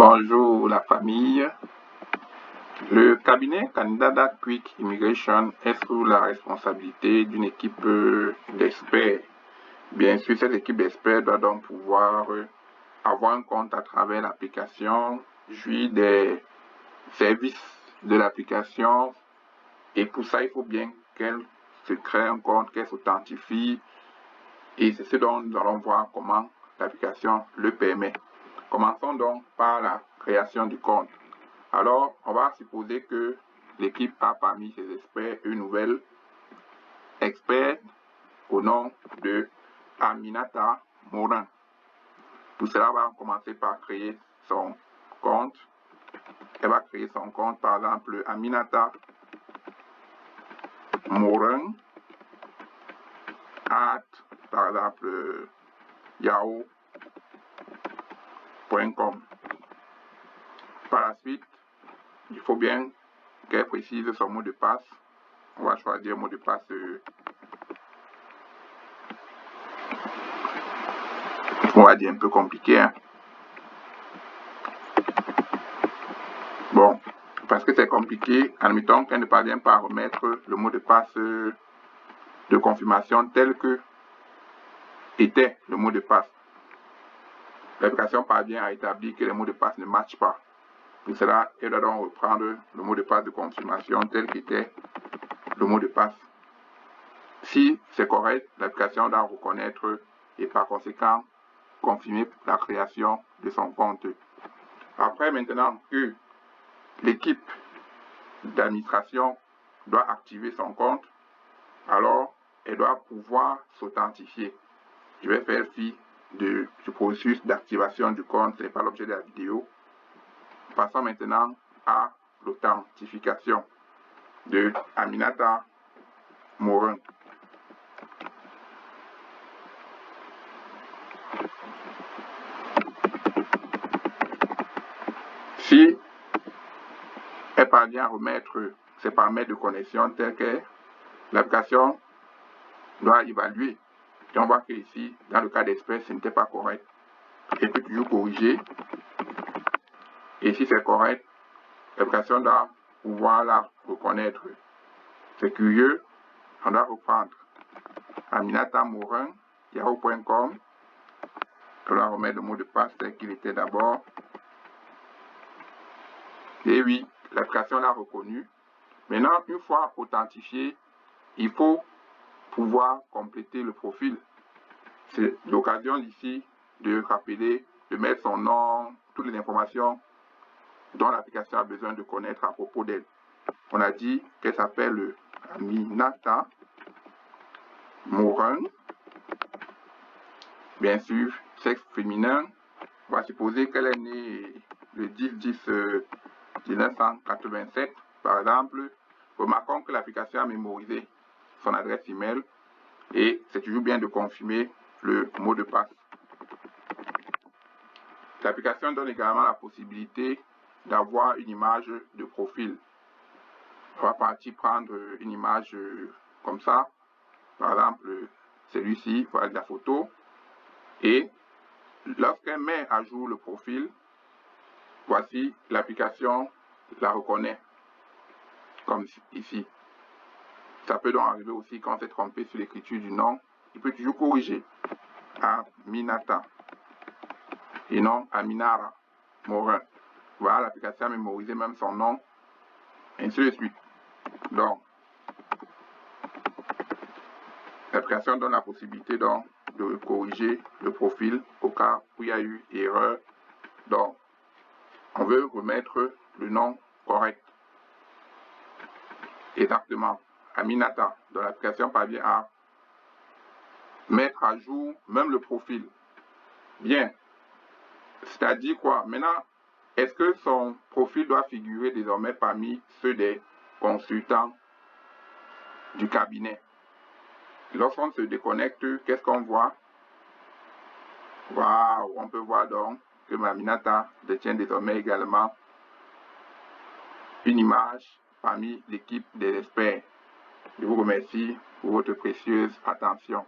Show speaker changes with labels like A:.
A: Bonjour la famille. Le cabinet Canada Quick Immigration est sous la responsabilité d'une équipe d'experts. Bien sûr, cette équipe d'experts doit donc pouvoir avoir un compte à travers l'application, jouir des services de l'application. Et pour ça, il faut bien qu'elle se crée un compte, qu'elle s'authentifie. Et c'est ce dont nous allons voir comment l'application le permet. Commençons donc par la création du compte. Alors, on va supposer que l'équipe a parmi ses experts une nouvelle experte au nom de Aminata Morin. Pour cela, on va commencer par créer son compte. Elle va créer son compte, par exemple, Aminata Morin, par exemple, yahoo.com. Par la suite, il faut bien qu'elle précise son mot de passe. On va choisir un mot de passe on va dire un peu compliqué. Bon, parce que c'est compliqué, admettons qu'elle ne parvient pas à remettre le mot de passe de confirmation tel que était le mot de passe. L'application parvient à établir que les mots de passe ne matchent pas. Pour cela, elle doit donc reprendre le mot de passe de confirmation tel qu'était le mot de passe. Si c'est correct, l'application doit reconnaître et par conséquent confirmer la création de son compte. Après, maintenant que l'équipe d'administration doit activer son compte, alors elle doit pouvoir s'authentifier. Je vais faire ici du processus d'activation du compte, ce n'est pas l'objet de la vidéo. Passons maintenant à l'authentification de Aminata Morin. Si elle parvient à remettre ses paramètres de connexion tels que l'application doit évaluer. Et on voit que ici, dans le cas d'espèce, ce n'était pas correct. Elle peut toujours corriger. Et si c'est correct, l'application doit pouvoir la reconnaître. C'est curieux, on doit reprendre Aminata Morin, yahoo.com. On doit remettre le mot de passe tel qu'il était d'abord. Et oui, l'application l'a reconnu. Maintenant, une fois authentifié, il faut pouvoir compléter le profil. C'est l'occasion ici de rappeler, de mettre son nom, toutes les informations dont l'application a besoin de connaître à propos d'elle. On a dit qu'elle s'appelle Aminata Morin. Bien sûr, sexe féminin. On va supposer qu'elle est née le 10-10-1987, par exemple. Remarquons que l'application a mémorisé son adresse email et c'est toujours bien de confirmer le mot de passe. L'application donne également la possibilité d'avoir une image de profil. On va partir prendre une image comme ça. Par exemple, celui-ci, voilà la photo. Et lorsqu'elle met à jour le profil, voici, l'application la reconnaît, comme ici. Ça peut donc arriver aussi quand on s'est trompé sur l'écriture du nom. Il peut toujours corriger. Aminata. Et non Aminara Morin. Voilà, l'application a mémorisé même son nom, ainsi de suite. Donc, l'application donne la possibilité donc de corriger le profil au cas où il y a eu erreur. Donc, on veut remettre le nom correct. Exactement. Aminata. Donc, l'application parvient à mettre à jour même le profil. Bien. C'est-à-dire quoi? Maintenant, est-ce que son profil doit figurer désormais parmi ceux des consultants du cabinet? Lorsqu'on se déconnecte, qu'est-ce qu'on voit? Waouh, on peut voir donc que Aminata détient désormais également une image parmi l'équipe des experts. Je vous remercie pour votre précieuse attention.